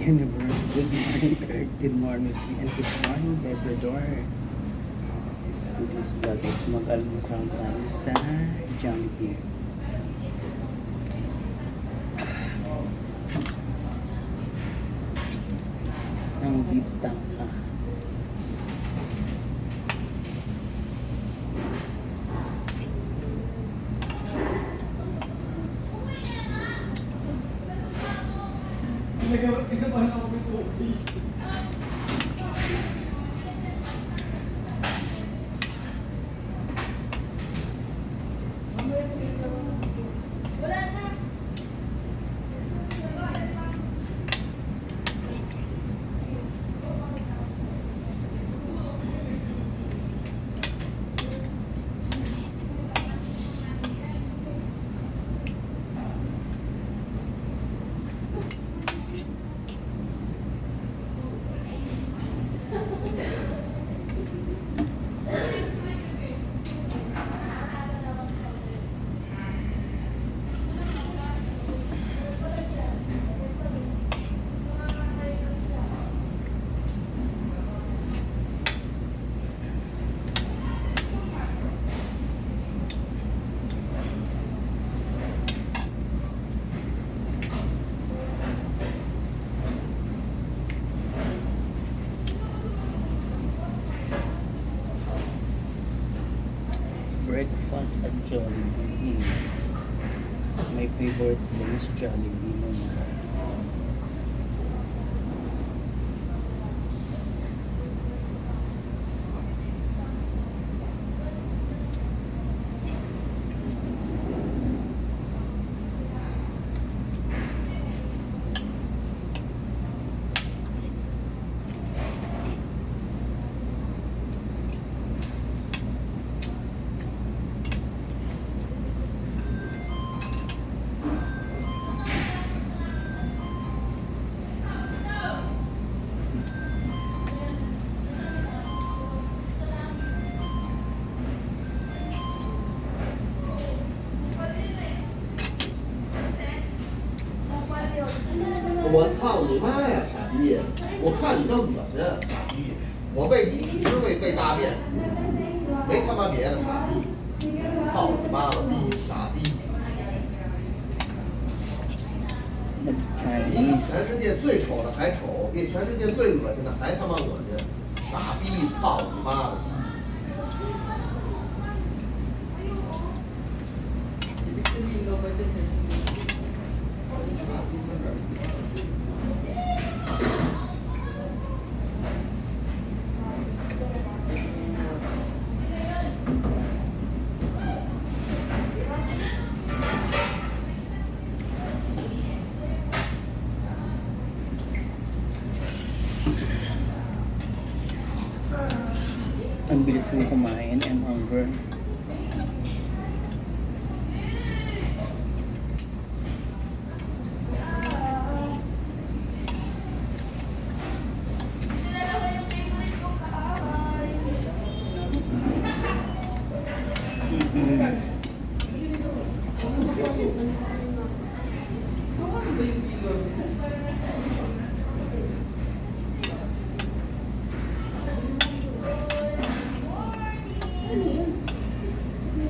Universe. Good morning, Earth. Good morning, Sea. And good morning, Labrador. Today's vlog is mag-almusal tayo sa Jollibee. Ang beef tangka. Breakfast at Jollibee. My favorite place, Jollibee naman.我操你妈呀，傻逼！我看你就恶心，傻逼！我喂你，你是为被大便，没他妈别的，傻逼！操你妈了逼，傻逼！比你全世界最丑的还丑，比全世界最恶心的还他妈恶心，傻逼！操你妈了逼！Ang bilis mo kumain, I'm hungry.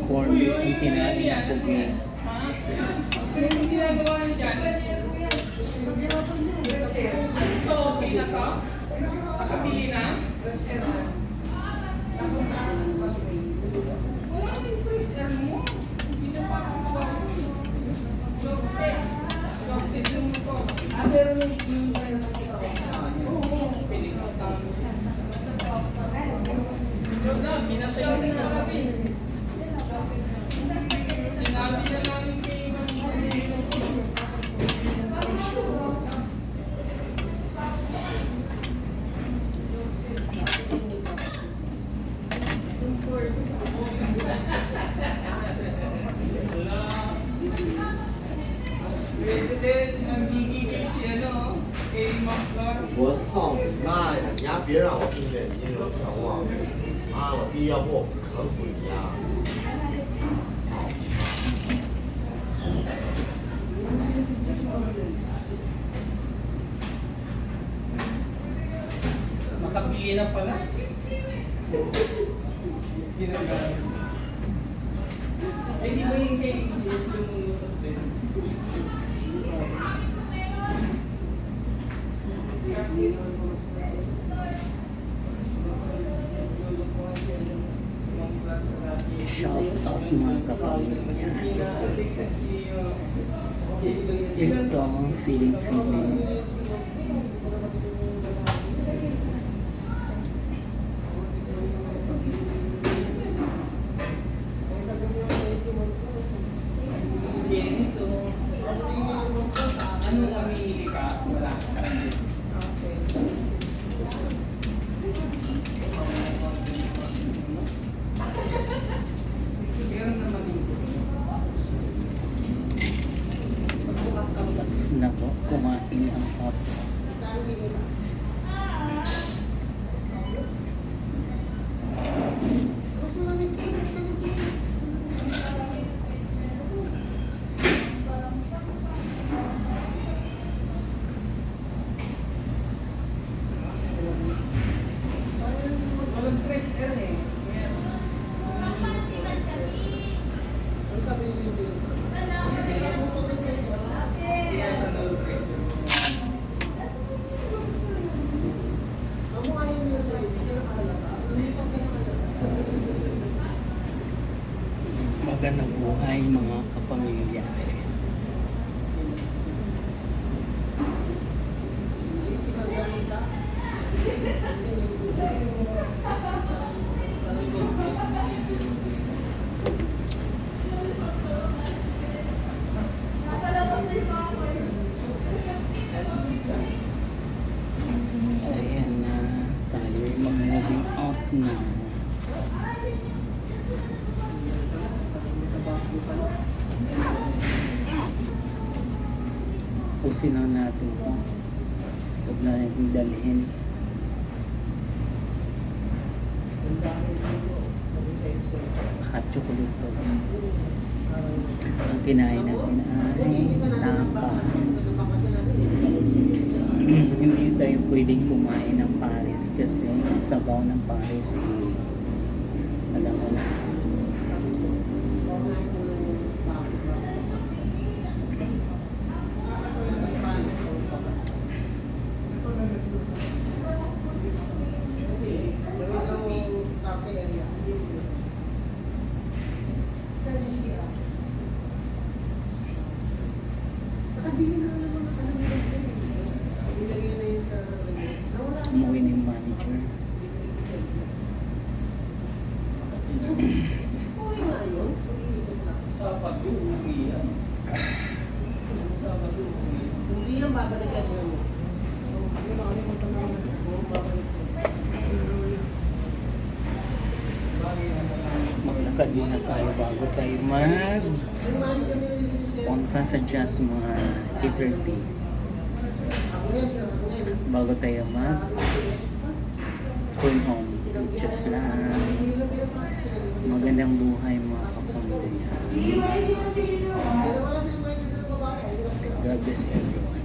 Corn beef ang kinain ng pugi. Yung ginagawa niyo dyan, ito okay na to? Nakabili na? Wala kaming freezer mo. Hindi na pa kukuha yun. Lopted yung ito. Pero yung Oo, piling ko tamo. Yun na, pinasyaw na kami. Sinabi na namin kayo ng我操你妈呀！你丫别让我听见你这种情况，妈了逼！要不我不肯回家。Iyan na pala. Ginagamit. Eh, di ba yung kay ECS lumusot din? Shout out mga kapamilya. Ito ang feeling. Ano mamimili ka? Wala. Meron naman dito. Tapos na po, kumain ang papa. Walang pressure eh. Magandang buhay mga kapamilya. Ayan na, tayo mag-moving out na. Pusin lang natin ito. Huwag na natin dalhin. Hot chocolate ko. Ang kinain natin ay tapa. Hindi tayo pwedeng kumain ng Paris kasi ang sabaw ng Paris alam mo na. Umuwi na yung manager. Dapat uuwi yan. Dapat uuwi. Hindi yan babalikan niyo mo. Maglakad muna tayo bago tayo punta sa Just mga 8:30. Bago tayo going home. Just lang. Magandang buhay mga kapamilya. God bless everyone.